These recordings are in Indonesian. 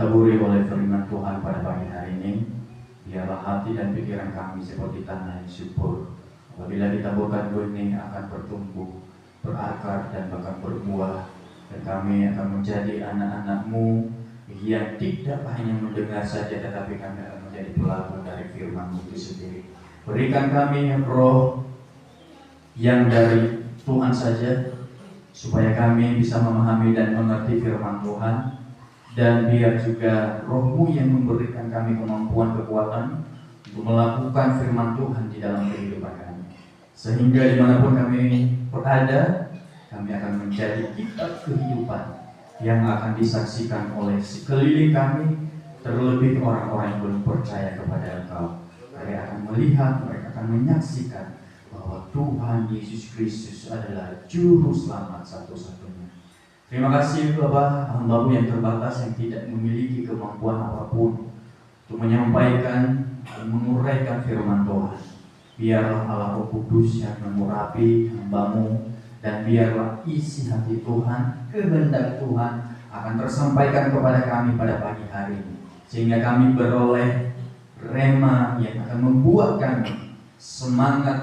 Taburi oleh firman Tuhan pada pagi hari ini. Biarlah hati dan pikiran kami seperti tanah yang subur. Apabila ditaburkan benih akan bertumbuh, berakar dan bahkan berbuah. Dan kami akan menjadi anak-anak-Mu yang tidak hanya mendengar saja, tetapi kami akan menjadi pelaku dari firman-Mu itu sendiri. Berikan kami roh yang dari Tuhan saja, supaya kami bisa memahami dan mengerti firman Tuhan. Dan biar juga Roh-Mu yang memberikan kami kemampuan, kekuatan untuk melakukan firman Tuhan di dalam kehidupan kami. Sehingga dimanapun kami berada, kami akan menjadi kitab kehidupan yang akan disaksikan oleh sekeliling kami, terlebih orang-orang yang belum percaya kepada Engkau. Mereka akan melihat, mereka akan menyaksikan bahwa Tuhan Yesus Kristus adalah Juru Selamat satu-satunya. Terima kasih Bapak, hamba-Mu yang terbatas yang tidak memiliki kemampuan apapun untuk menyampaikan dan menguraikan firman Tuhan. Biarlah Allah Roh Kudus yang mengurapi hamba-Mu, dan biarlah isi hati Tuhan, kehendak Tuhan akan tersampaikan kepada kami pada pagi hari ini, sehingga kami beroleh rema yang akan membuat kami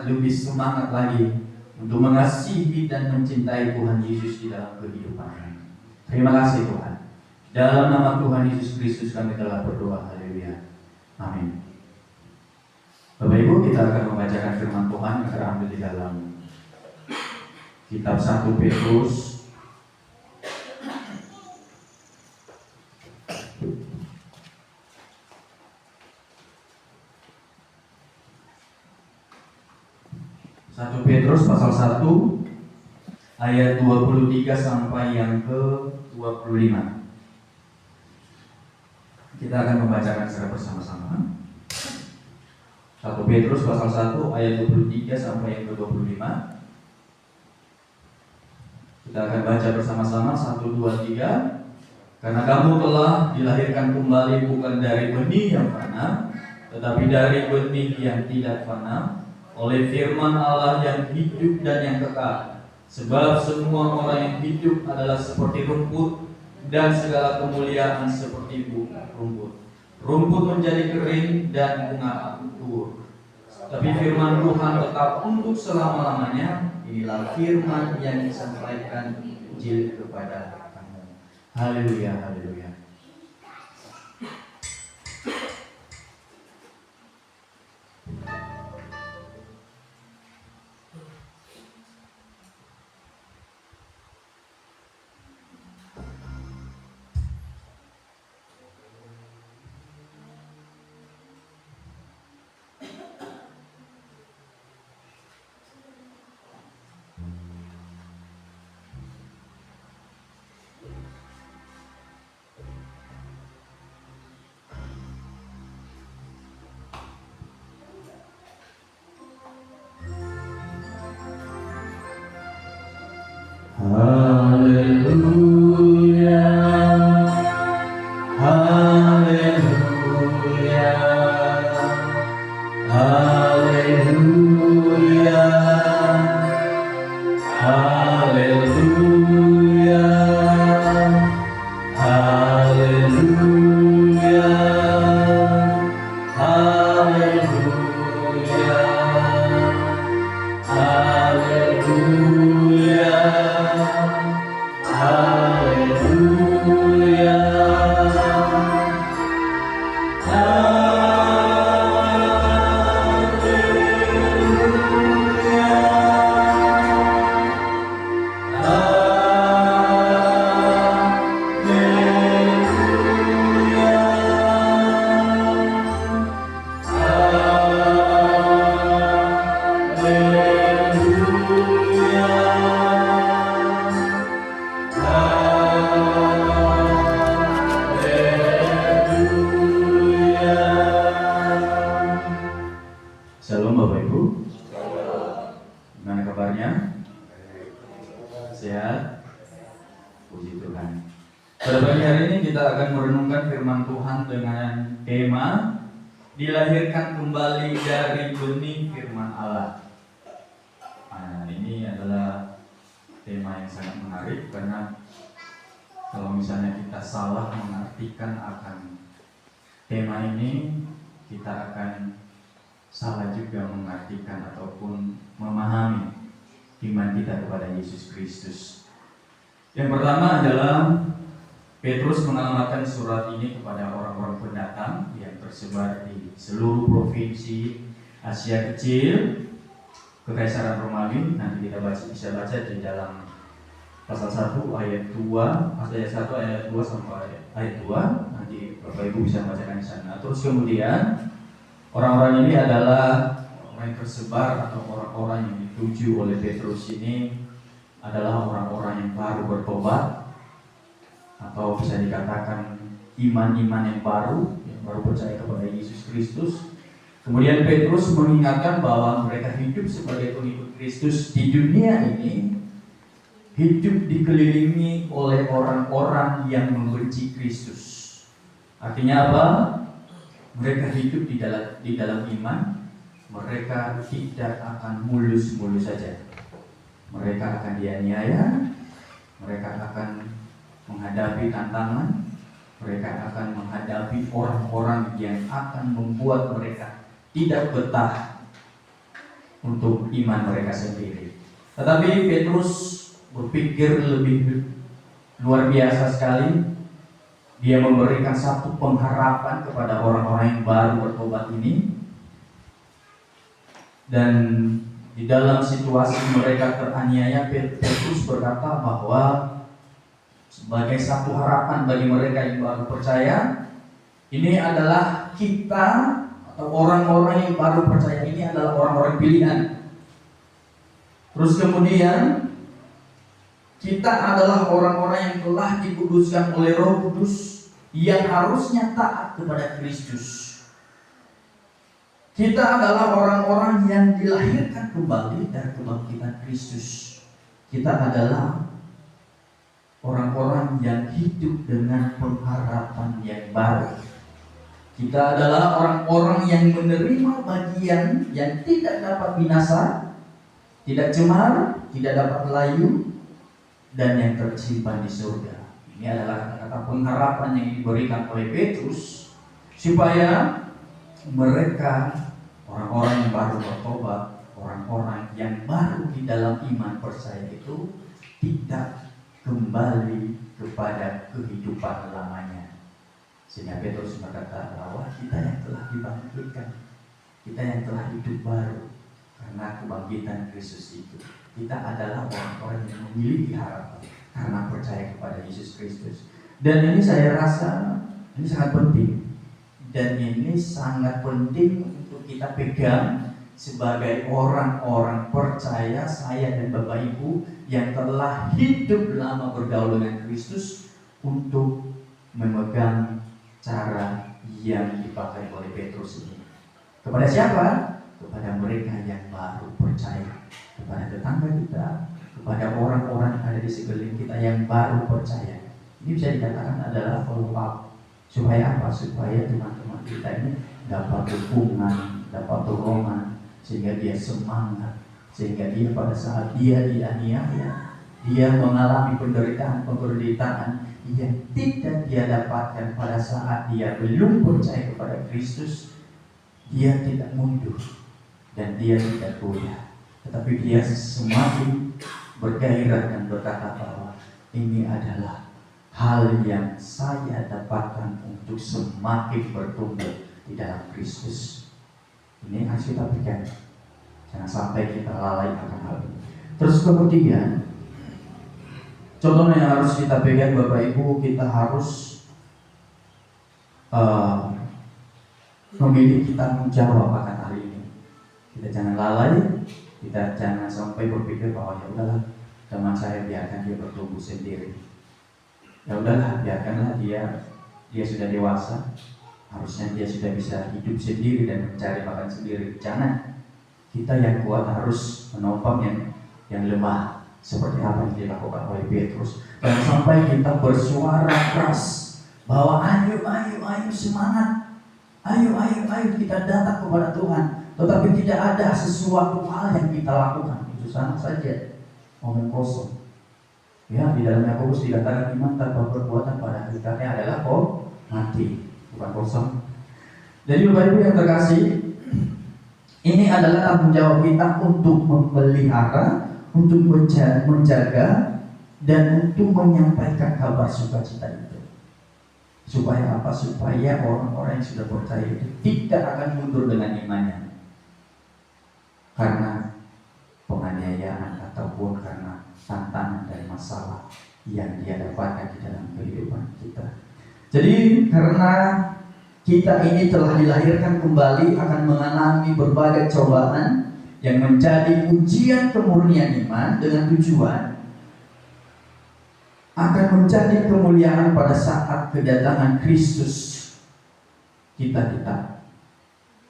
lebih semangat lagi untuk mengasihi dan mencintai Tuhan Yesus di dalam kehidupan kami. Terima kasih Tuhan. Dalam nama Tuhan Yesus Kristus kami telah berdoa. Haleluya. Amin. Bapak Ibu, kita akan membacakan firman Tuhan yang terambil di dalam kitab 1 Petrus pasal 1 ayat 23 sampai yang ke 25. Kita akan membacakan secara bersama-sama. 1 Petrus pasal 1 ayat 23 sampai yang ke 25. Kita akan baca bersama-sama 1, 2, 3. Karena kamu telah dilahirkan kembali bukan dari benih yang fana, tetapi dari benih yang tidak fana, oleh firman Allah yang hidup dan yang kekal. Sebab semua orang yang hidup adalah seperti rumput, dan segala kemuliaan seperti rumput. Rumput menjadi kering dan bunga gugur. Tapi firman Tuhan tetap untuk selama-lamanya. Inilah firman yang disampaikan Injil kepada kamu. Haleluya, haleluya. Haleluya, haleluya, haleluya, haleluya, haleluya, haleluya, haleluya. Shalom Bapak Ibu. Gimana kabarnya? Sehat? Puji Tuhan. Pada pagi hari ini kita akan merenungkan firman Tuhan dengan tema dilahirkan kembali dari benih firman Allah. Nah, ini adalah tema yang sangat menarik karena kalau misalnya kita salah mengartikan akan tema ini, kita akan salah juga mengartikan ataupun memahami iman kita kepada Yesus Kristus. Yang pertama adalah Petrus mengamalkan surat ini kepada orang-orang pendatang yang tersebar di seluruh provinsi Asia Kecil, Kekaisaran Romawi. Nanti kita bisa baca di dalam pasal 1 ayat 2, ayat 1 ayat 2 sampai ayat 2. Nanti Bapak Ibu bisa bacakan di sana. Terus kemudian orang-orang ini adalah orang yang tersebar atau orang-orang yang dituju oleh Petrus ini adalah orang-orang yang baru bertobat, atau bisa dikatakan iman-iman yang baru percaya kepada Yesus Kristus. Kemudian Petrus mengingatkan bahwa mereka hidup sebagai pengikut Kristus di dunia ini, hidup dikelilingi oleh orang-orang yang membenci Kristus. Artinya apa? Mereka hidup di dalam iman, mereka tidak akan mulus-mulus saja. Mereka akan dianiaya, mereka akan menghadapi tantangan, mereka akan menghadapi orang-orang yang akan membuat mereka tidak betah untuk iman mereka sendiri. Tetapi Petrus berpikir lebih luar biasa sekali. Dia memberikan satu pengharapan kepada orang-orang yang baru bertobat ini, Dan di dalam situasi mereka teraniaya, Petrus berkata bahwa sebagai satu harapan bagi mereka yang baru percaya, ini adalah kita atau orang-orang yang baru percaya ini adalah orang-orang pilihan. Terus kemudian kita adalah orang-orang yang telah dikuduskan oleh Roh Kudus yang harusnya taat kepada Kristus. Kita adalah orang-orang yang dilahirkan kembali dari kebangkitan Kristus. Kita adalah orang-orang yang hidup dengan pengharapan yang baru. Kita adalah orang-orang yang menerima bagian yang tidak dapat binasa, tidak cemar, tidak dapat layu, dan yang tersimpan di surga. Ini adalah kata-kata pengharapan yang diberikan oleh Petrus supaya mereka, orang-orang yang baru bertobat, orang-orang yang baru di dalam iman percaya itu tidak kembali kepada kehidupan lamanya. Sehingga Petrus berkata bahwa kita yang telah dibangkitkan, kita yang telah hidup baru karena kebangkitan Kristus itu. Kita adalah orang-orang yang memiliki harapan karena percaya kepada Yesus Kristus. Dan ini saya rasa ini sangat penting. Dan ini sangat penting untuk kita pegang sebagai orang-orang percaya, saya dan Bapak Ibu yang telah hidup lama bergaul dengan Kristus, untuk memegang cara yang dipakai oleh Petrus ini. Kepada siapa? Kepada mereka yang baru percaya, kepada tetangga kita, kepada orang-orang yang ada di sekeliling kita yang baru percaya. Ini bisa dikatakan adalah follow up. Supaya apa? Supaya teman-teman kita ini dapat dukungan, dapat dorongan, sehingga dia semangat, sehingga dia pada saat dia dianiaya, dia mengalami penderitaan yang tidak dia dapatkan pada saat dia belum percaya kepada Kristus, dia tidak mundur dan dia tidak goyah, tetapi dia semakin bergairah dan berkata bahwa ini adalah hal yang saya dapatkan untuk semakin bertumbuh di dalam Kristus. Ini harus kita pegang, jangan sampai kita lalai akan hal ini. Terus kemudian contohnya yang harus kita pegang Bapak Ibu, kita harus memiliki tanggung jawab akan hal ini. Kita jangan lalai, kita jangan sampai berpikir bahwa ya udahlah, teman saya biarkan dia bertumbuh sendiri. Ya udahlah, biarkanlah dia sudah dewasa, harusnya dia sudah bisa hidup sendiri dan mencari makan sendiri. Jangan, kita yang kuat harus menopang yang lemah, seperti apa yang dilakukan oleh Petrus. Jangan sampai kita bersuara keras bahwa ayo semangat, ayo kita datang kepada Tuhan, tetapi tidak ada sesuatu hal yang kita lakukan. Itu sama saja omong kosong. Ya, di dalam Yakobus dikatakan iman tanpa perbuatan pada hakikatnya adalah mati, bukan kosong. Jadi Bapak Ibu yang terkasih, ini adalah tanggung jawab kita untuk memelihara, untuk menjaga, dan untuk menyampaikan kabar sukacita itu. Supaya apa? Supaya orang-orang yang sudah percaya itu tidak akan mundur dengan imannya karena penganiayaan ataupun karena tantangan dan masalah yang dia dapatkan di dalam kehidupan kita. Jadi karena kita ini telah dilahirkan kembali, akan mengalami berbagai cobaan yang menjadi ujian kemurnian iman, dengan tujuan akan menjadi kemuliaan pada saat kedatangan Kristus. Kita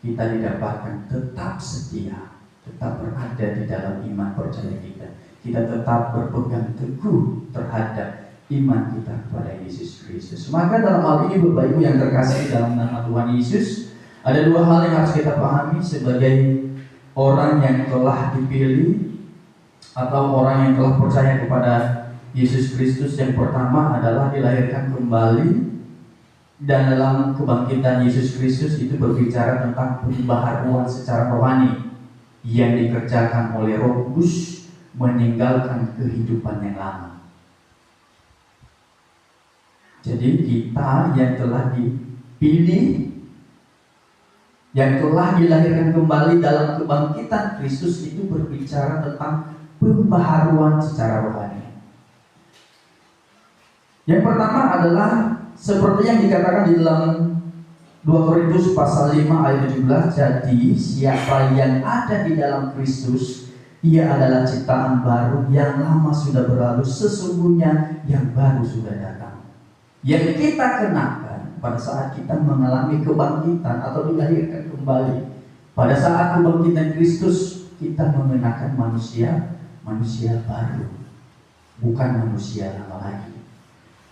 didapatkan tetap setia, tetap berada di dalam iman percaya kita. Kita tetap berpegang teguh terhadap iman kita kepada Yesus Kristus. Maka dalam hal ini Bapak Ibu yang terkasih dalam nama Tuhan Yesus, ada dua hal yang harus kita pahami sebagai orang yang telah dipilih atau orang yang telah percaya kepada Yesus Kristus. Yang pertama adalah dilahirkan kembali, dan dalam kebangkitan Yesus Kristus itu berbicara tentang pembaharuan secara rohani yang dikerjakan oleh Roh Kudus, meninggalkan kehidupan yang lama. Jadi kita yang telah dipilih, yang telah dilahirkan kembali dalam kebangkitan Kristus itu berbicara tentang pembaharuan secara rohani. Yang pertama adalah seperti yang dikatakan di dalam 2 Korintus pasal 5 ayat 17, jadi siapa yang ada di dalam Kristus, ia adalah ciptaan baru, yang lama sudah berlalu, sesungguhnya yang baru sudah datang. Yang kita kenakan pada saat kita mengalami kebangkitan atau dilahirkan kembali, pada saat kebangkitan Kristus, kita mengenakan manusia baru, bukan manusia lama lagi.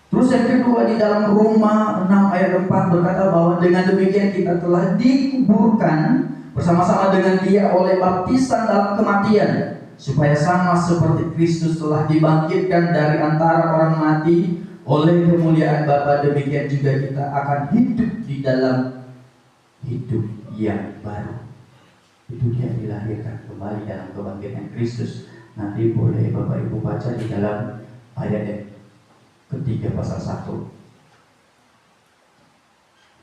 Terus yang kedua, di dalam Roma 6 ayat 4 berkata bahwa dengan demikian kita telah dikuburkan bersama-sama dengan Dia oleh baptisan dalam kematian, supaya sama seperti Kristus telah dibangkitkan dari antara orang mati oleh kemuliaan Bapa, demikian juga kita akan hidup di dalam hidup yang baru. Itu dia dilahirkan kembali dalam kebangkitan Kristus. Nanti boleh Bapak Ibu baca di dalam ayat ketiga pasal 1.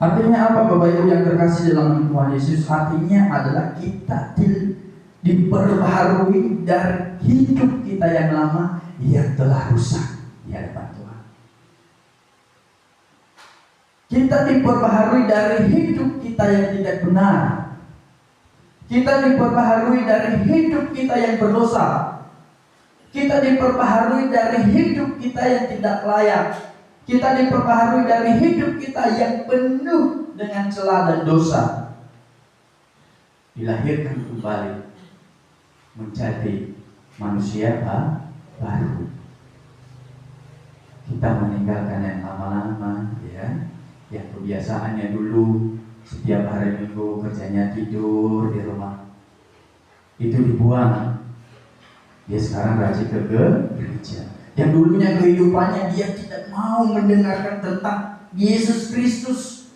Artinya apa Bapak Ibu yang terkasih dalam Tuhan Yesus? Artinya adalah kita diperbaharui dari hidup kita yang lama yang telah rusak di hadapan Tuhan. Kita diperbaharui dari hidup kita yang tidak benar. Kita diperbaharui dari hidup kita yang berdosa. Kita diperbaharui dari hidup kita yang tidak layak. Kita diperbaharui dari hidup kita yang penuh dengan celah dan dosa. Dilahirkan kembali menjadi manusia baru. Kita meninggalkan yang lama-lama, ya, yang kebiasaannya dulu setiap hari Minggu kerjanya tidur di rumah, itu dibuang. Dia sekarang rajin ke gereja. Yang dulunya kehidupannya dia tidak mau mendengarkan tentang Yesus Kristus,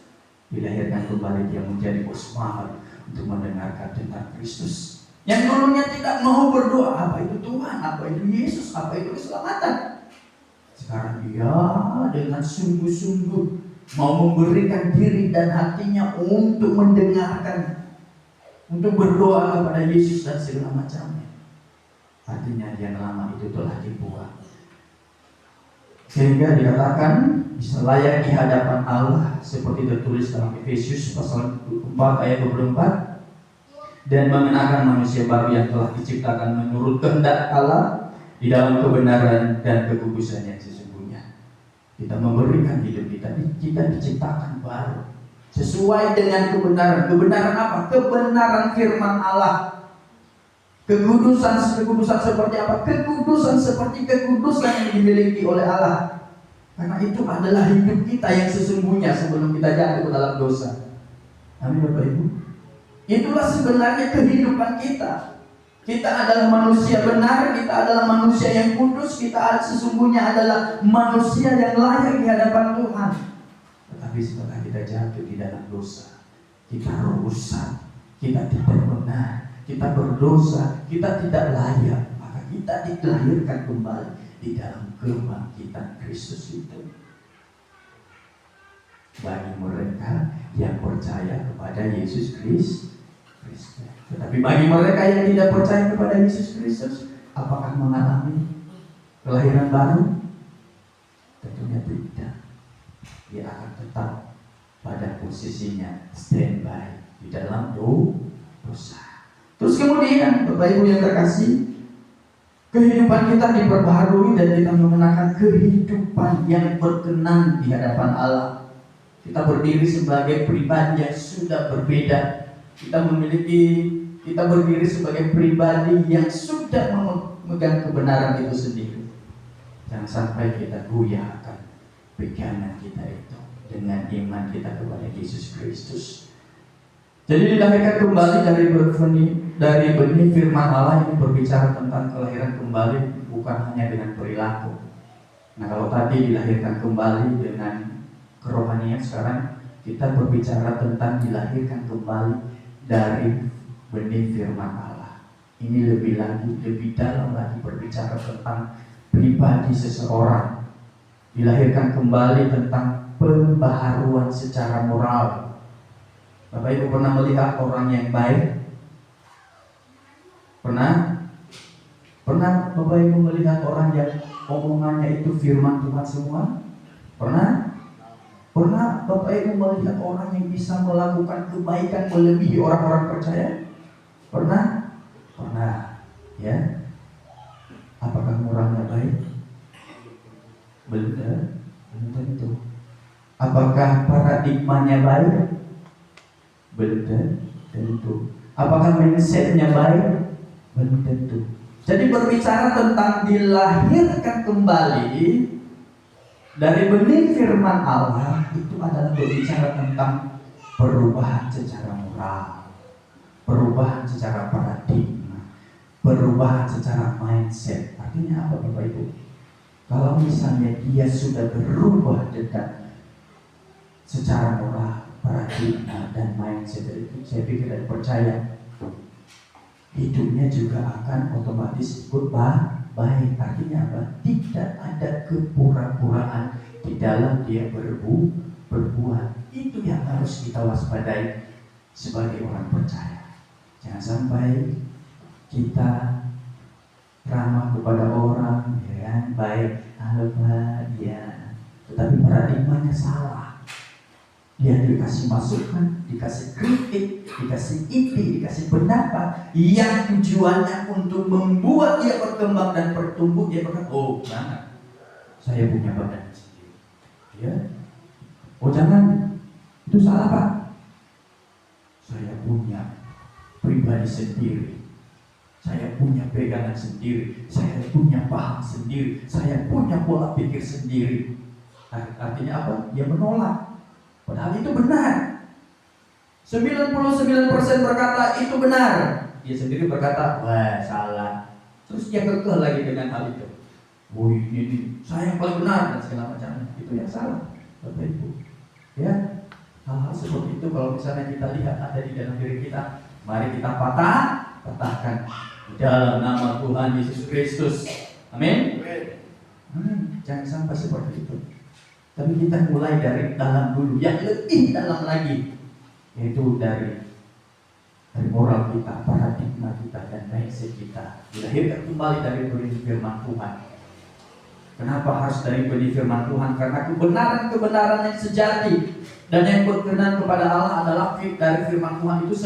dilahirkan kembali dia menjadi semangat untuk mendengarkan tentang Kristus. Yang dulunya tidak mau berdoa, apa itu Tuhan, apa itu Yesus, apa itu keselamatan, sekarang dia dengan sungguh-sungguh mau memberikan diri dan hatinya untuk mendengarkan, untuk berdoa kepada Yesus dan segala macamnya. Artinya yang lama itu telah dibuang, sehingga dikatakan bisa layak di hadapan Allah seperti tertulis dalam Efesius pasal 4 ayat 24, dan mengenakan manusia baru yang telah diciptakan menurut kehendak Allah di dalam kebenaran dan kekudusan yang sesungguhnya. Kita memberikan hidup kita diciptakan baru sesuai dengan kebenaran. Kebenaran apa? Kebenaran firman Allah. Kekudusan seperti apa? Kekudusan seperti kekudusan yang dimiliki oleh Allah. Karena itu adalah hidup kita yang sesungguhnya sebelum kita jatuh ke dalam dosa. Amin Bapak Ibu. Itulah sebenarnya kehidupan kita. Kita adalah manusia benar, kita adalah manusia yang kudus, kita sesungguhnya adalah manusia yang layak di hadapan Tuhan. Tetapi setelah kita jatuh di dalam dosa, kita rusak, kita tidak benar, kita berdosa, kita tidak layak, maka kita dilahirkan kembali di dalam kebangkitan Kristus itu. Bagi mereka yang percaya kepada Yesus Kristus. Tetapi bagi mereka yang tidak percaya kepada Yesus Kristus, apakah mengalami kelahiran baru? Tentunya tidak. Dia akan tetap pada posisinya standby di dalam dosa. Terus kemudian Bapak Ibu yang terkasih, kehidupan kita diperbaharui dan kita mengenakan kehidupan yang berkenan di hadapan Allah. Kita berdiri sebagai pribadi yang sudah berbeda. Kita berdiri sebagai pribadi yang sudah memegang kebenaran itu sendiri. Jangan sampai kita goyah akan pegangan kita itu dengan iman kita kepada Yesus Kristus. Jadi dilahirkan kembali dari benih firman Allah ini berbicara tentang kelahiran kembali, bukan hanya dengan perilaku. Nah, kalau tadi dilahirkan kembali dengan kerohanian, sekarang kita berbicara tentang dilahirkan kembali dari benih firman Allah. Ini lebih dalam lagi berbicara tentang pribadi seseorang. Dilahirkan kembali tentang pembaharuan secara moral. Bapak Ibu pernah melihat orang yang baik? Pernah? Pernah Bapak Ibu melihat orang yang omongannya itu firman Tuhan semua? Pernah? Pernah Bapak Ibu melihat orang yang bisa melakukan kebaikan melebihi orang-orang percaya? Pernah? Pernah. Ya. Apakah orangnya baik? Belum tentu. Apakah paradigmanya baik? Belum tentu. Apakah mindsetnya baik? Belum tentu. Jadi berbicara tentang dilahirkan kembali dari benih firman Allah, itu adalah berbicara tentang perubahan secara moral, perubahan secara paradigma, perubahan secara mindset. Artinya apa Bapak Ibu? Kalau misalnya dia sudah berubah secara moral, paradigma dan mindset itu, saya pikir dan percaya hidupnya juga akan otomatis ikut baik. Artinya apa? Tidak ada kepura-puraan di dalam dia berbuat. Itu yang harus kita waspadai sebagai orang percaya. Jangan sampai kita ramah kepada orang, ya kan? Baik, halo Pak, ya. Tetapi paradigmanya salah. Dia dikasih masukan, dikasih kritik, dikasih ide, dikasih pendapat yang tujuannya untuk membuat dia berkembang dan bertumbuh. Dia berkata, oh jangan, saya punya badan sendiri. Ya, oh jangan, itu salah Pak. Saya punya pribadi sendiri, saya punya pegangan sendiri, saya punya paham sendiri, saya punya pola pikir sendiri. Artinya apa? Dia menolak. Padahal itu benar. 99% berkata itu benar. Dia sendiri berkata, wah salah. Terus dia kekeh lagi dengan hal itu. Oh ini saya yang paling benar dan segala macamnya. Itu yang salah, Bapak Ibu. Ya, hal-hal seperti itu kalau misalnya kita lihat ada di dalam diri kita, mari kita patahkan di dalam nama Tuhan Yesus Kristus. Amin. Amin. Jangan sampai seperti itu. Tapi kita mulai dari dalam dulu, yang lebih dalam lagi, yaitu dari moral kita, paradigma kita, dan mindset kita. Dilahirkan kembali dari benih firman Tuhan. Kenapa harus dari benih firman Tuhan? Karena kebenaran-kebenaran yang sejati dan yang berkenan kepada Allah adalah dari firman Tuhan itu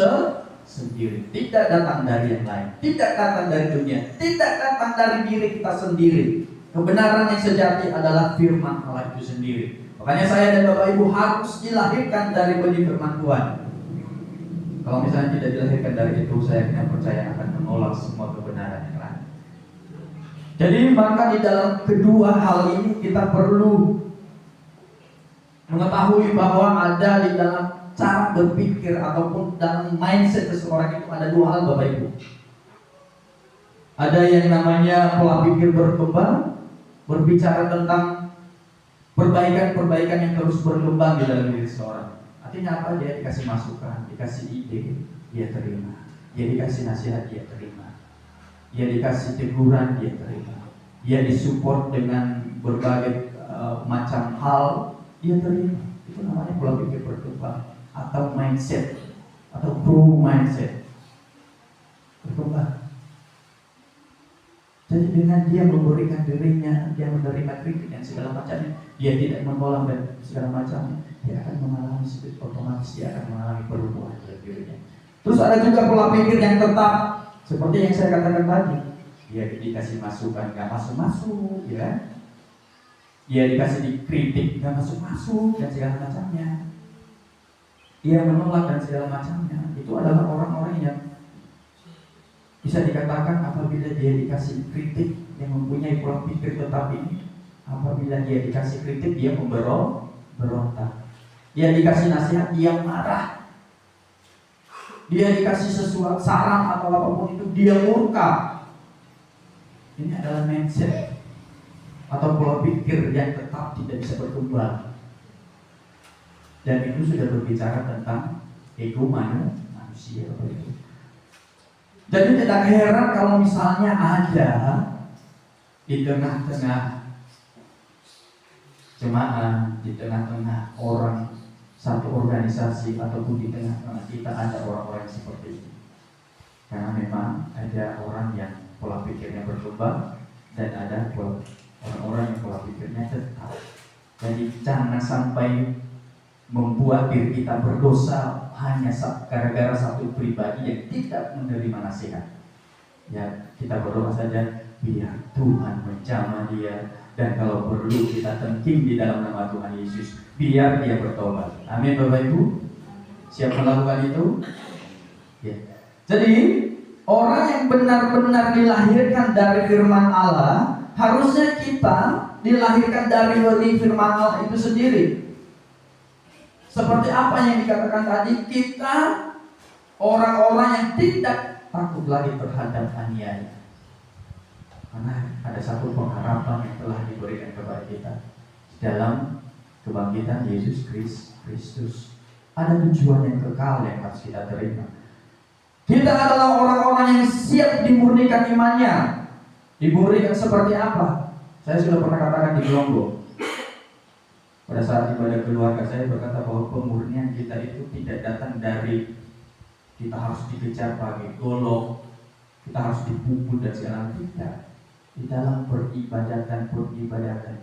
sendiri. Tidak datang dari yang lain, tidak datang dari dunia, tidak datang dari diri kita sendiri. Kebenaran yang sejati adalah firman Allah itu sendiri. Makanya saya dan Bapak Ibu harus dilahirkan dari benih firman Tuhan. Kalau misalnya tidak dilahirkan dari itu, saya tidak percaya akan menolak semua kebenaran yang lain. Jadi maka di dalam kedua hal ini kita perlu mengetahui bahwa ada di dalam cara berpikir ataupun dalam mindset seseorang itu ada dua hal Bapak Ibu. Ada yang namanya pola pikir berkembang, berbicara tentang perbaikan-perbaikan yang terus berkembang di dalam diri seseorang. Artinya apa? Dia dikasih masukan, dikasih ide, dia terima. Dia dikasih nasihat, dia terima. Dia dikasih teguran, dia terima. Dia disupport dengan berbagai macam hal, dia terima. Itu namanya pola pikir berkembang atau mindset atau growth mindset. Berkembang. Jadi dengan dia memberikan dirinya, dia menerima kritik dan segala macamnya, dia tidak menolak dan segala macamnya, dia akan mengalami otomatis, dia akan mengalami perubahan dalam dirinya. Terus ada juga pola pikir yang tetap, seperti yang saya katakan tadi, dia dikasih masukan nggak masuk-masuk, ya. Dia dikasih dikritik nggak masuk-masuk dan segala macamnya. Dia menolak dan segala macamnya. Itu adalah orang-orang yang bisa dikatakan apabila dia dikasih kritik yang mempunyai pola pikir tetap ini, apabila dia dikasih kritik dia berontak, dia dikasih nasihat dia marah, dia dikasih sesuatu saran atau apapun itu dia murka. Ini adalah mindset atau pola pikir yang tetap tidak bisa berkembang, dan itu sudah berbicara tentang ego manusia. Jadi tidak heran kalau misalnya ada di tengah-tengah jemaah, di tengah-tengah orang satu organisasi ataupun di tengah-tengah kita ada orang-orang yang seperti ini. Karena memang ada orang yang pola pikirnya berubah dan ada orang-orang yang pola pikirnya tetap. Jadi jangan sampai membuat diri kita berdosa hanya gara-gara satu pribadi yang tidak menerima nasihat. Ya, kita berdoa saja biar Tuhan menjamah dia, dan kalau perlu kita tengking di dalam nama Tuhan Yesus biar dia bertobat. Amin Bapak Ibu. Siap melakukan itu? Ya. Jadi orang yang benar-benar dilahirkan dari firman Allah, harusnya kita dilahirkan dari firman Allah itu sendiri. Seperti apa yang dikatakan tadi, kita orang-orang yang tidak takut lagi terhadap aniaya. Karena ada satu pengharapan yang telah diberikan kepada kita dalam kebangkitan Yesus Kristus. Ada tujuan yang kekal yang harus kita terima. Kita adalah orang-orang yang siap dimurnikan imannya. Dimurnikan seperti apa? Saya sudah pernah katakan di Gelonggong. Pada saat ibadah keluarga, saya berkata bahwa pemurnian kita itu tidak datang dari kita harus dikejar pakai golok, kita harus dipukul dan segala tidak. Di dalam peribadatan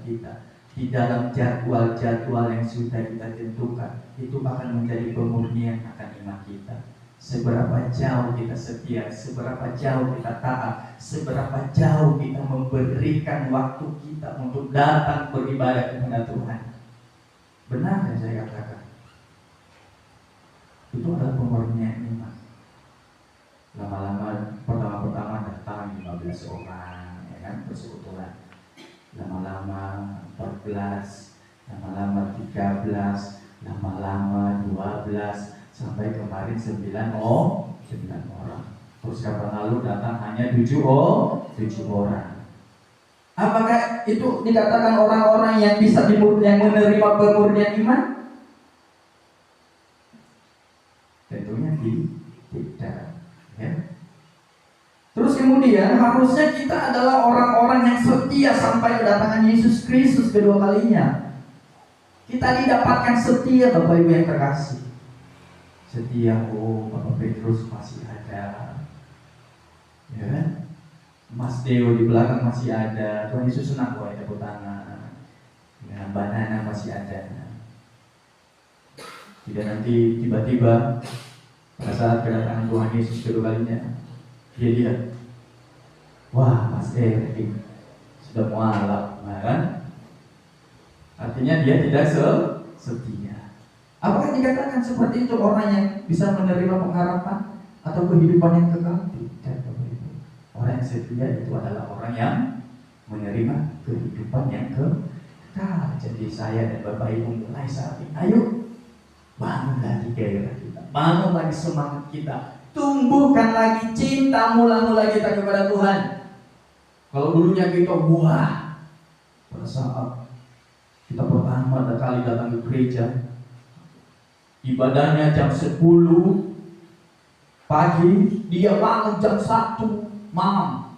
kita, di dalam jadwal-jadwal yang sudah kita tentukan, itu akan menjadi pemurnian akan iman kita. Seberapa jauh kita setia, seberapa jauh kita taat, seberapa jauh kita memberikan waktu kita untuk datang beribadah kepada Tuhan. Benar yang saya katakan. Itu adalah pemurnian iman. Lama-lama, pertama-pertama datang 15 orang, ya kan, persekutuan. Lama-lama 14, lama-lama 13, lama-lama 12, sampai kemarin 9 orang. Terus kapan lalu datang hanya 7 orang. Apakah itu dikatakan orang-orang yang bisa yang menerima pemurnian iman? Tentunya tidak. Ya. Terus kemudian harusnya kita adalah orang-orang yang setia sampai kedatangan Yesus Kristus kedua kalinya. Kita didapatkan setia, Bapak Ibu yang terkasih. Setia, Bapak Petrus masih ada, ya kan? Mas Deo di belakang masih ada. Tuhan Yesus senang kok tepuk tangan. Ya, Mbak Nana masih ada. Tidak nanti tiba-tiba pada saat kedatangan Tuhan Yesus kedua kalinya, dia lihat, wah Mas Deo sudah mualaf, kan? Artinya dia tidak setia. Apakah dikatakan seperti itu orang yang bisa menerima pengharapan atau kehidupan yang kekal? Tidak. Orang yang setia itu adalah orang yang menerima kehidupan yang kekal. Jadi saya dan Bapak Ibu mulai saat ini, ayo bangun lagi gairah kita, bangun lagi semangat kita, tumbuhkan lagi cinta mula-mula kita kepada Tuhan. Kalau dulunya kita pada saat kita pertama kali datang ke gereja, ibadahnya jam 10 pagi, dia bangun jam 1 malam,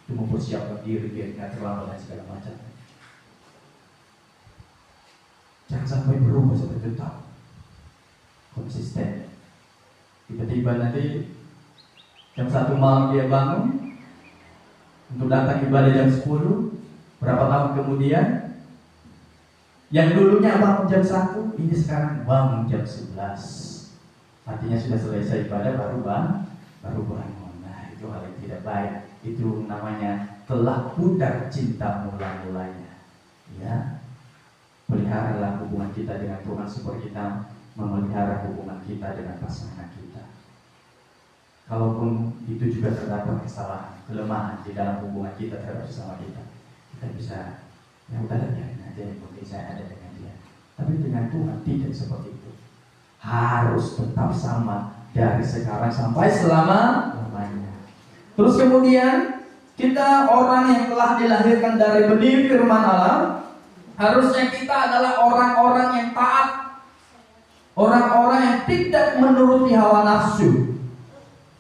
itu mempersiapkan diri biar tidak terlambat dan segala macam. Jangan sampai berubah seperti itu, konsisten. Tiba-tiba nanti jam 1 malam dia bangun untuk datang ibadah jam 10. Berapa tahun kemudian, yang dulunya bangun jam 1, ini sekarang bangun jam 11. Artinya sudah selesai ibadah baru bangun. Itu hal yang tidak baik. Itu namanya telah pudar cinta mula-mulanya. Ya, peliharalah hubungan kita dengan Tuhan seperti kita memelihara hubungan kita dengan pasangan kita. Kalaupun itu juga terdapat kesalahan, kelemahan di dalam hubungan kita terhadap sesama kita bisa, ya udahlah biarin aja, yang penting saya ada dengan dia. Tapi dengan Tuhan tidak seperti itu. Harus tetap sama dari sekarang sampai selama-lamanya. Terus kemudian kita orang yang telah dilahirkan dari benih firman Allah, harusnya kita adalah orang-orang yang taat, orang-orang yang tidak menuruti hawa nafsu.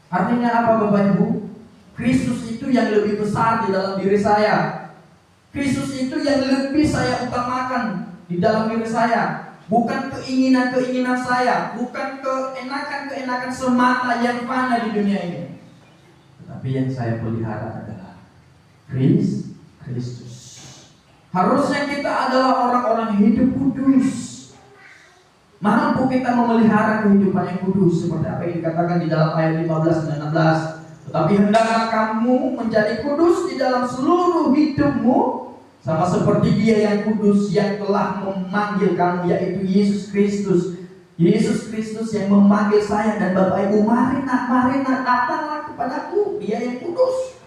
Artinya apa Bapak Ibu? Kristus itu yang lebih besar di dalam diri saya. Kristus itu yang lebih saya utamakan di dalam diri saya. bukan keinginan-keinginan saya, bukan keenakan-keenakan semata yang fana di dunia ini. Tetapi yang saya pelihara adalah Kristus. Harusnya kita adalah orang-orang hidup kudus. Mampu kita memelihara kehidupan yang kudus seperti apa yang dikatakan di dalam ayat 15 dan 16. Tetapi hendaklah kamu menjadi kudus di dalam seluruh hidupmu, sama seperti Dia yang kudus yang telah memanggil kamu, yaitu Yesus Kristus. Yesus Kristus yang memanggil saya dan Bapak Ibu, mari nak, datanglah kepadaku, Dia yang kudus.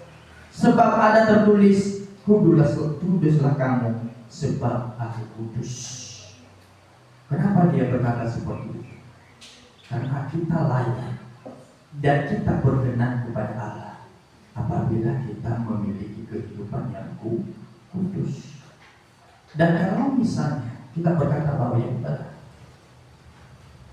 Sebab ada tertulis, kuduslah kamu, sebab aku kudus. Kenapa Dia berkata seperti itu? Karena kita layak dan kita berkenan kepada Allah apabila kita memiliki kehidupan yang kudus. Dan kalau misalnya kita berkata bahwa ya udah,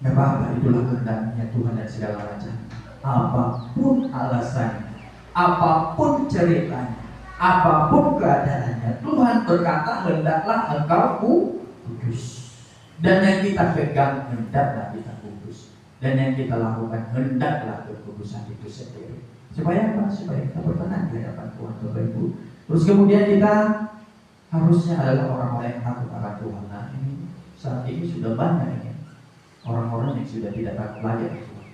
nggak apa-apa, itulah kehendaknya Tuhan dan segala macam, apapun alasannya, apapun ceritanya, apapun keadaannya, Tuhan berkata hendaklah engkau kudus. Dan yang kita pegang hendaklah kita kudus. Dan yang kita lakukan hendaklah kekudusan itu sendiri. Supaya apa? Supaya kita berkenan di hadapan Tuhan, Bapak Ibu. Terus kemudian kita harusnya adalah orang-orang yang takut akan Tuhan. Nah, ini saat ini sudah banyak ini orang-orang yang sudah tidak takut lagi akan Tuhan.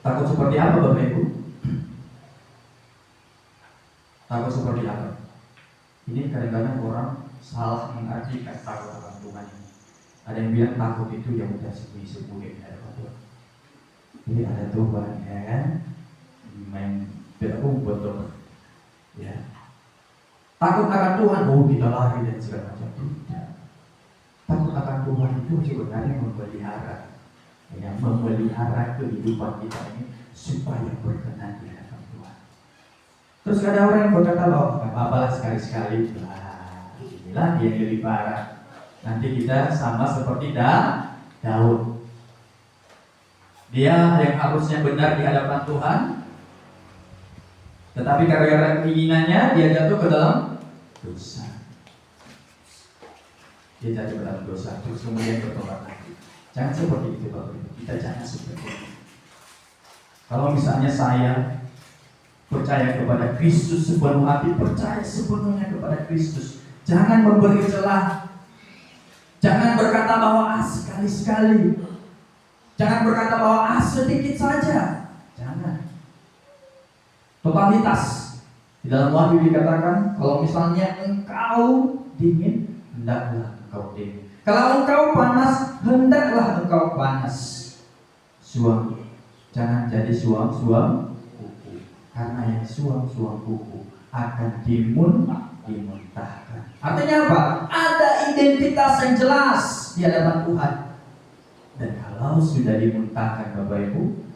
Takut seperti apa, Bapak Ibu? Takut seperti apa? Ini kadang-kadang orang salah mengartikan takut akan Tuhan ini. Ada yang bilang takut itu yang udah sembunyi-sembunyi di hadapan Tuhan. Jadi ada Tuhan, ya kan? Main berumput tuh, ya. Takut akan Tuhan, kita lari dan segala macam. Tidak. Takut akan Tuhan itu sebenarnya memelihara kehidupan kita ini supaya berkenan di hadapan Tuhan. Terus ada orang yang berkata bahwa nggak apa-apa lah sekali-sekali. Inilah yang lebih parah. Nanti kita sama seperti Daud. Dia yang harusnya benar di hadapan Tuhan, tetapi gara-gara keinginannya dia jatuh ke dalam dosa. Dia jatuh ke dalam dosa, terus kemudian bertobat lagi. Jangan seperti itu, Bapak Ibu. Kita jangan seperti itu. Kalau misalnya saya percaya kepada Kristus sepenuh hati, percaya sepenuhnya kepada Kristus, jangan memberi celah. Jangan berkata bahwa sekali-sekali. Jangan berkata bahwa sedikit saja. Jangan. Totalitas. Di dalam Wahyu dikatakan, kalau misalnya engkau dingin, hendaklah engkau dingin. Kalau engkau panas, hendaklah engkau panas. Suam. Jangan jadi suam-suam kuku. Karena yang suam-suam kuku akan dimuntahkan. Artinya apa? Ada identitas yang jelas di hadapan Tuhan. Dan kalau sudah dimuntahkan, Bapak Ibu,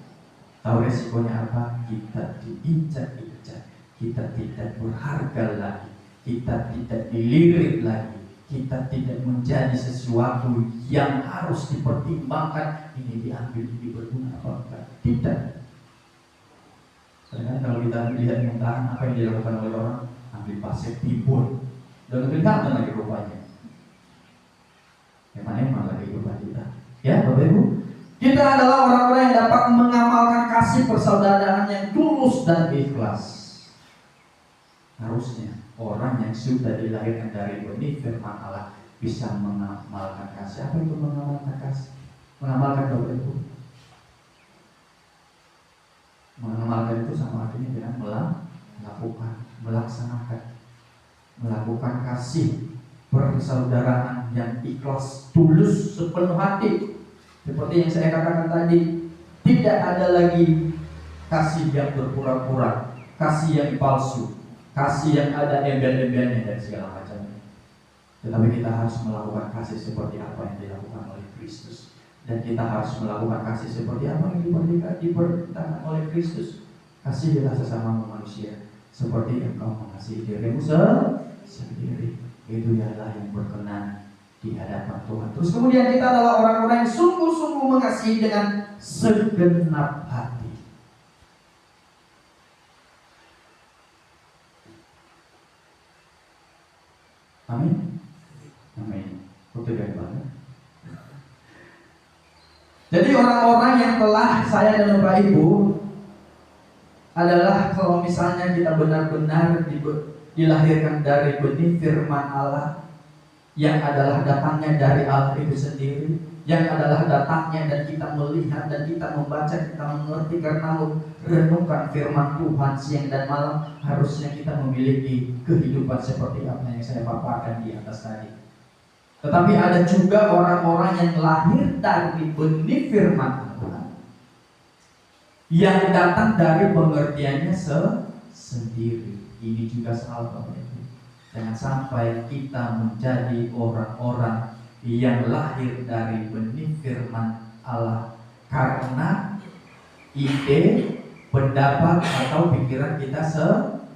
tahu resikonya apa? Kita diinjak-injak, kita tidak berharga lagi, kita tidak dilirik lagi, kita tidak menjadi sesuatu yang harus dipertimbangkan. Ini diambil, ini berguna apa enggak? Tidak. Karena kalau kita lihat muntahan, apa yang dilakukan oleh orang? Ambil pasir, timbun, dan kelihatan lagi rupanya. Emang lagi rupa kita. Ya, Bapak Ibu, kita adalah orang-orang yang dapat mengamalkan kasih persaudaraan yang tulus dan ikhlas. Harusnya orang yang sudah dilahirkan dari benih firman Allah bisa mengamalkan kasih. Apa itu mengamalkan kasih? Mengamalkan, Bapak Ibu. Mengamalkan itu sama artinya dengan melakukan, melakukan kasih persaudaraan yang ikhlas, tulus, sepenuh hati. Seperti yang saya katakan tadi, tidak ada lagi kasih yang berpura-pura, kasih yang palsu, kasih yang ada embel-embelnya dan segala macamnya. Tetapi kita harus melakukan kasih seperti apa yang dilakukan oleh Kristus. Dan kita harus melakukan kasih seperti apa yang diperintahkan oleh Kristus. Kasihilah sesama manusia seperti engkau mengasihi dirimu sendiri. Itu adalah yang berkenan di hadapan Tuhan. Terus kemudian kita adalah orang-orang yang sungguh-sungguh mengasihi dengan segenap hati. Amin. Amin. tegang banget. Jadi orang-orang yang telah saya dan Bapak Ibu adalah kalau misalnya kita benar-benar dilahirkan dari benih firman Allah yang adalah datangnya dari Allah itu sendiri, yang adalah datangnya dan kita melihat dan kita membaca, kita mengerti karena merenungkan firman Tuhan siang dan malam, harusnya kita memiliki kehidupan seperti apa yang saya paparkan di atas tadi. Tetapi ada juga orang-orang yang lahir dari benih firman Tuhan yang datang dari pengertiannya sendiri. Ini juga salah, Bapak Ibu. Jangan sampai kita menjadi orang-orang yang lahir dari benih firman Allah karena ide, pendapat atau pikiran kita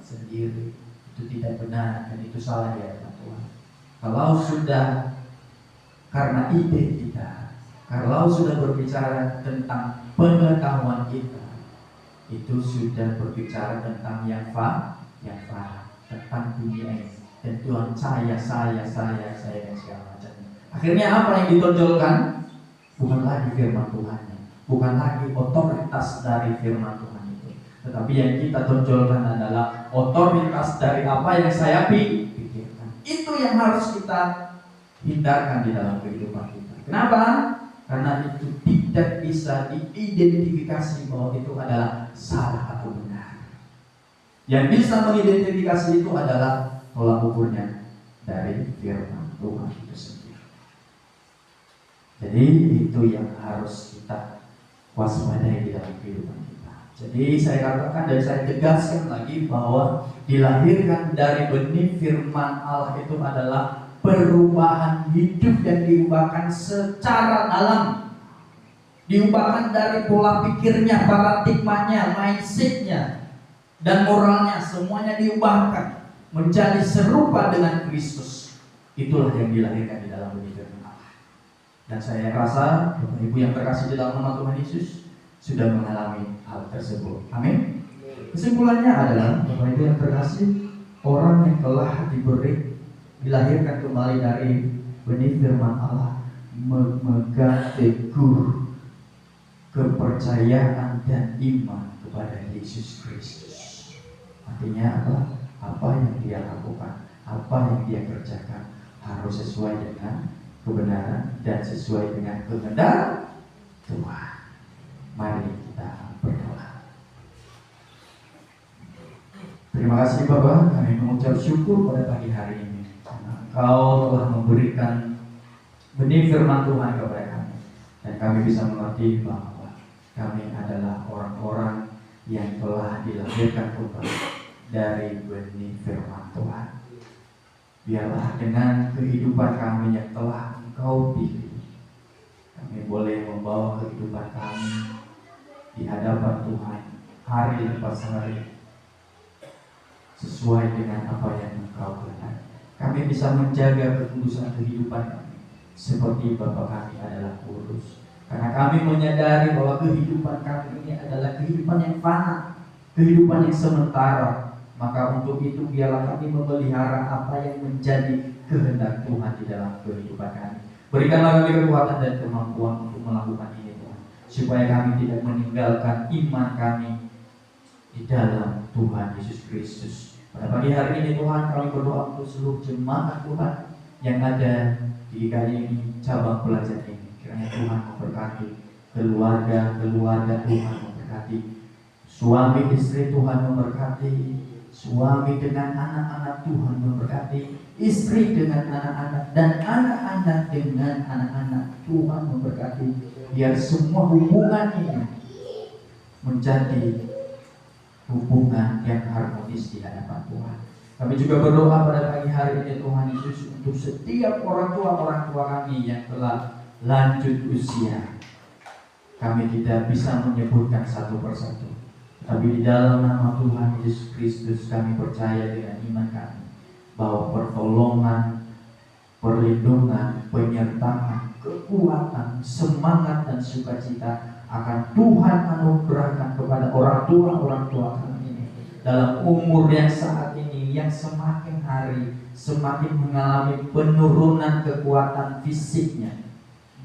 sendiri. Itu tidak benar dan itu salah di hadapan Tuhan. Kalau sudah karena ide kita, kalau sudah berbicara tentang pengetahuan kita, itu sudah berbicara tentang yang faham, tentang dunia ini. Dan Tuhan saya dan segala macam. Akhirnya apa yang ditonjolkan? Bukan lagi firman Tuhan, bukan lagi otoritas dari firman Tuhan itu, tetapi yang kita tonjolkan adalah otoritas dari apa yang saya pikirkan. Itu yang harus kita hindarkan di dalam kehidupan kita. Kenapa? Karena itu tidak bisa diidentifikasi bahwa itu adalah salah atau benar. Yang bisa mengidentifikasi itu adalah tolak ukurnya dari firman Tuhan itu sendiri. Jadi itu yang harus kita waspadai di dalam kehidupan kita. Jadi saya katakan dan saya tegaskan lagi bahwa dilahirkan dari benih firman Allah itu adalah perubahan hidup yang diubahkan secara dalam, diubahkan dari pola pikirnya, paradigmanya, mindsetnya, dan moralnya, semuanya diubahkan menjadi serupa dengan Kristus. Itulah yang dilahirkan di dalam benih firman Allah. Dan saya rasa Bapak Ibu yang terkasih di dalam nama Tuhan Yesus sudah mengalami hal tersebut. Amin. Kesimpulannya adalah Bapak Ibu yang terkasih, orang yang telah dilahirkan kembali dari benih firman Allah memegang teguh kepercayaan dan iman kepada Yesus Kristus. Artinya apa? Apa yang dia lakukan, apa yang dia kerjakan harus sesuai dengan kebenaran dan sesuai dengan kehendak Tuhan. Mari kita berdoa. Terima kasih Bapak, kami mengucap syukur pada pagi hari ini. Engkau telah memberikan benih firman Tuhan kepada kami, dan kami bisa mengerti bahwa kami adalah orang-orang yang telah dilahirkan kembali dari benih firman Tuhan. Biarlah dengan kehidupan kami yang telah Engkau pilih, kami boleh membawa kehidupan kami di hadapan Tuhan hari lepas hari sesuai dengan apa yang Engkau kehendaki. Kami bisa menjaga kekudusan kehidupan kami seperti Bapa kami adalah kudus. Karena kami menyadari bahwa kehidupan kami ini adalah kehidupan yang fana, kehidupan yang sementara. Maka untuk itu biarlah kami memelihara apa yang menjadi kehendak Tuhan di dalam kehidupan kami. Berikanlah kami kekuatan dan kemampuan untuk melakukan ini Tuhan, supaya kami tidak meninggalkan iman kami di dalam Tuhan Yesus Kristus. Pada pagi hari ini Tuhan, kami berdoa untuk seluruh jemaat Tuhan yang ada di GKI ini, cabang pelajar ini. Kiranya Tuhan memberkati keluarga Tuhan, memberkati suami istri Tuhan, memberkati suami dengan anak-anak Tuhan, memberkati istri dengan anak-anak, dan anak-anak dengan anak-anak Tuhan, memberkati. Biar semua hubungan ini menjadi hubungan yang harmonis di hadapan Tuhan. Kami juga berdoa pada pagi hari ini Tuhan Yesus untuk setiap orang tua kami yang telah lanjut usia. Kami tidak bisa menyebutkan satu persatu, tapi di dalam nama Tuhan Yesus Kristus kami percaya dengan iman kami bahwa pertolongan, perlindungan, penyertaan, kekuatan, semangat dan sukacita akan Tuhan anugerahkan kepada orang tua kami ini dalam umur yang saat ini yang semakin hari semakin mengalami penurunan kekuatan fisiknya.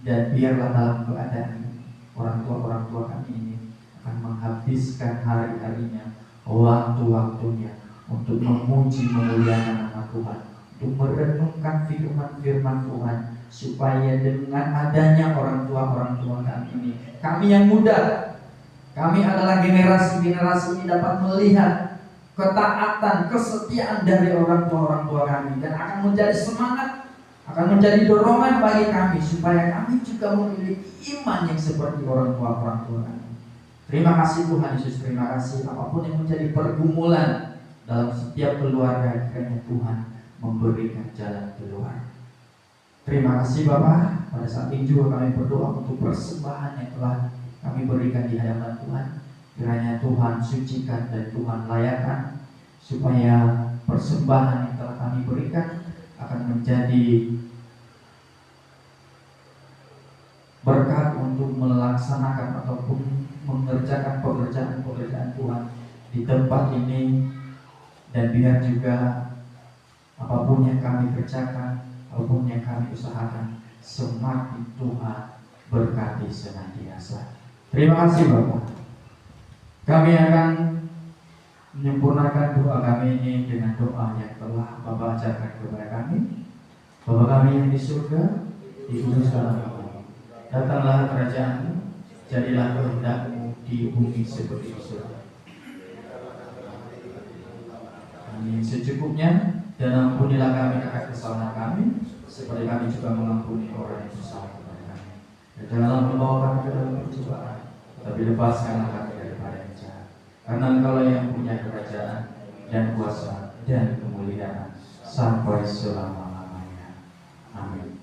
Dan biarlah dalam keadaan orang tua kami ini akan menghabiskan hari-harinya, waktu-waktunya untuk memuji memuliakan nama Tuhan, untuk merenungkan firman Tuhan, supaya dengan adanya orang tua kami ini, kami yang muda, kami adalah generasi ini dapat melihat ketaatan, kesetiaan dari orang tua kami, dan akan menjadi semangat, akan menjadi dorongan bagi kami supaya kami juga memiliki iman yang seperti orang tua kami. Terima kasih Tuhan Yesus, terima kasih. Apapun yang menjadi pergumulan dalam setiap keluarga, kiranya Tuhan memberikan jalan keluar. Terima kasih Bapa. Pada saat ini juga kami berdoa untuk persembahan yang telah kami berikan di hadapan Tuhan. Kiranya Tuhan sucikan dan Tuhan layakan, supaya persembahan yang telah kami berikan akan menjadi berkat untuk melaksanakan ataupun mengerjakan pekerjaan Tuhan di tempat ini. Dan biar juga apapun yang kami kerjakan, apapun yang kami usahakan, semakin Tuhan berkati senantiasa. Terima kasih Bapak. Kami akan menyempurnakan doa kami ini dengan doa yang telah Bapak ajarkan kepada kami. Bapa kami yang di surga, dikuduskanlah namamu. Datanglah kerajaan-Mu, jadilah kehendak-Mu di bumi seperti di surga. Kami secukupnya, dan ampunilah kami akan kesalahan kami, seperti kami juga mengampuni orang yang bersalah kepada kami. Dan janganlah membawa kami ke dalam pencobaan, tapi lepaskanlah kami daripada yang jahat. Karena Engkau yang punya kerajaan dan kuasa dan kemuliaan sampai selama-lamanya. Amin.